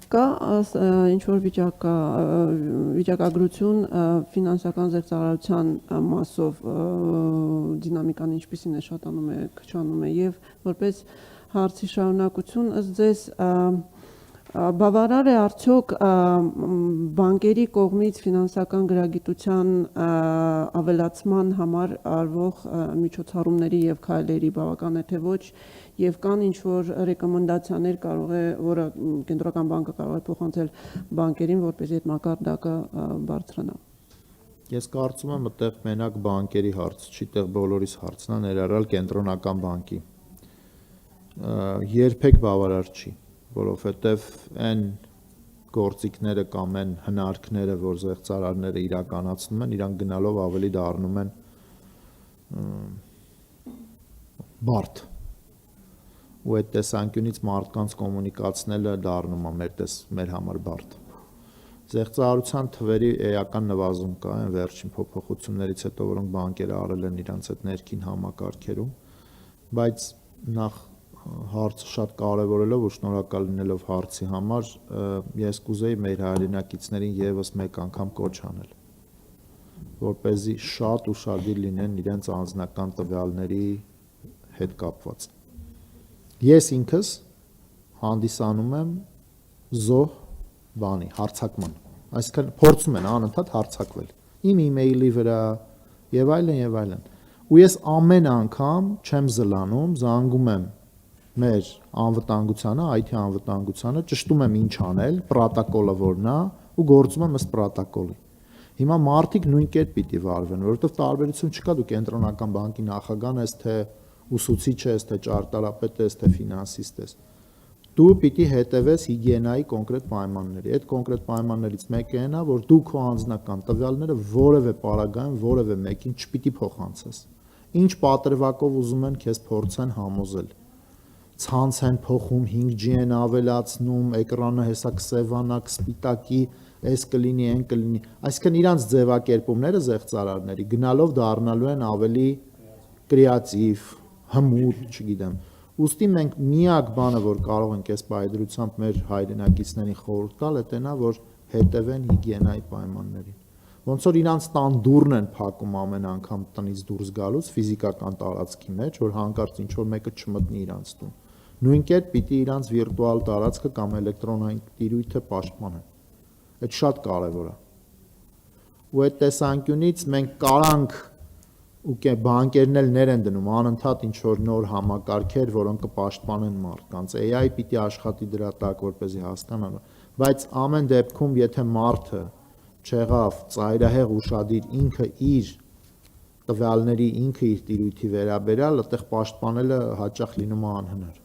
Կա ինչ-որ վիճակագրություն ֆինանսական զեղծարարության մասով դինամիկան ինչպիսին է շատանում է, քչանում է եւ որպես հարցի շարունակություն ըստ ձեզ բավարար է արդյոք բանկերի կողմից ֆինանսական գրագիտության ավելացման համար արվող միջոցառումների եւ քայլերի բավական է թե ոչ եւ կան ինչ-որ ռեկոմենդացիաներ որը կենտրոնական բանկը կարող է փոխանցել բանկերին, որպեսզի այդ մակարդակը բարձրանա։ Ես կարծում եմ, այդտեղ մենակ բանկերի հարց չի, այդտեղ բոլորիս հարցն է ներառյալ կենտրոնական բանկի։ Երբեք բավարար չի, որովհետև այն գործիքները կամ այն հնարքները, որ զեղծարարները իրականացնում են, իրանք գնալով ավելի դառնում են բարդ։ Ու այդ տեսանկյունից մարդկանց կոմունիկացնելը դառնում է մեր համար բարդ։ Զեղծարարության թվերի էական նվազում կա այն վերջին փոփոխություններից հետո, որոնք բանկերը արել են իրանց այդ ներքին համակարգերում, բայց նախ հարցը շատ կարևորելով ու շնորհակալ լինելով հարցի համար, ես կուզեի մեր հայրենակիցներին եւս մեկ անգամ կոչ անել, որպեսզի շատ ուշադիր լինեն իրենց անձնական տվյալների հետ կապված։ Ես ինքս հանդիսանում եմ զոհ հարցակման, այսինքն փորձում են անընդհատ հարցակվել իմ email-ի վրա եւ այլն, ու ես ամեն անգամ չեմ զլանում, զանգում եմ մեր անվտանգությանը, IT անվտանգությանը, ճշտում եմ ինչ անել, պրոտոկոլը որն է ու գործում եմ ըստ պրոտոկոլի։ Հիմա մարդիկ նույն կերպ պիտի վարվեն, որովհետեւ տարբերություն չկա, դու կենտրոնական բանկի նախագահն ես, թե ուսուցիչ ես, թե ճարտարապետ ես, թե ֆինանսիստ ես։ Դու պիտի հետևես հիգիենայի կոնկրետ պայմանների։ Այդ կոնկրետ պայմաններից մեկը այն է, որ դու քո անձնական տվյալները որևէ պարագայում որևէ մեկին չպիտի փոխանցես։ Ինչ պատրվակով ուզում են քեզ փորձեն համոզել։ Ցանց են փոխում, 5G են ավելացնում, էկրանը հեսա կսևանա, կսպիտակի, այս կլինի, այն կլինի։ Այսինքն իրանց ձևակերպումները զեղծարարների գնալով դառնալու են ավելի կրեատիվ, հմուտ, չգիտեմ։ Ուստի մենք միակ բանը, որ կարող ենք այս պայծրությամբ մեր հայրենակիցներին խորհուրդ տալ, դա նա, որ հետևեն հիգիենայի պայմաններին։ Ոնց որ իրանց տան դուռն են փակում ամեն անգամ տնից դուրս գալուց ֆիզիկական տարածքի մեջ, որ հանկարծ ինչ որ մեկը չմտնի իրանց տուն։ Նույն կերպ պիտի իրանց վիրտուալ տարածքը կամ էլեկտրոնային տիրույթը պաշտպանեն։ Այդ շատ կարևոր է։ Ու այդ տեսանկյունից մենք կարանք ու բանկերն էլ ներ են դնում անընդհատ ինչ որ նոր համակարգեր, որոնք կպաշտպանեն մարդկանց։ AI պիտի աշխատի դրա տակ, որպեսզի հասկանան, բայց ամեն դեպքում եթե մարդը չեղավ ծայրահեղ ուշադիր ինքը իր տվյալների ինքը իր տիրույթի վերաբերյալ, այդտեղ պաշտպանելը հաճախ լինում է անհնար։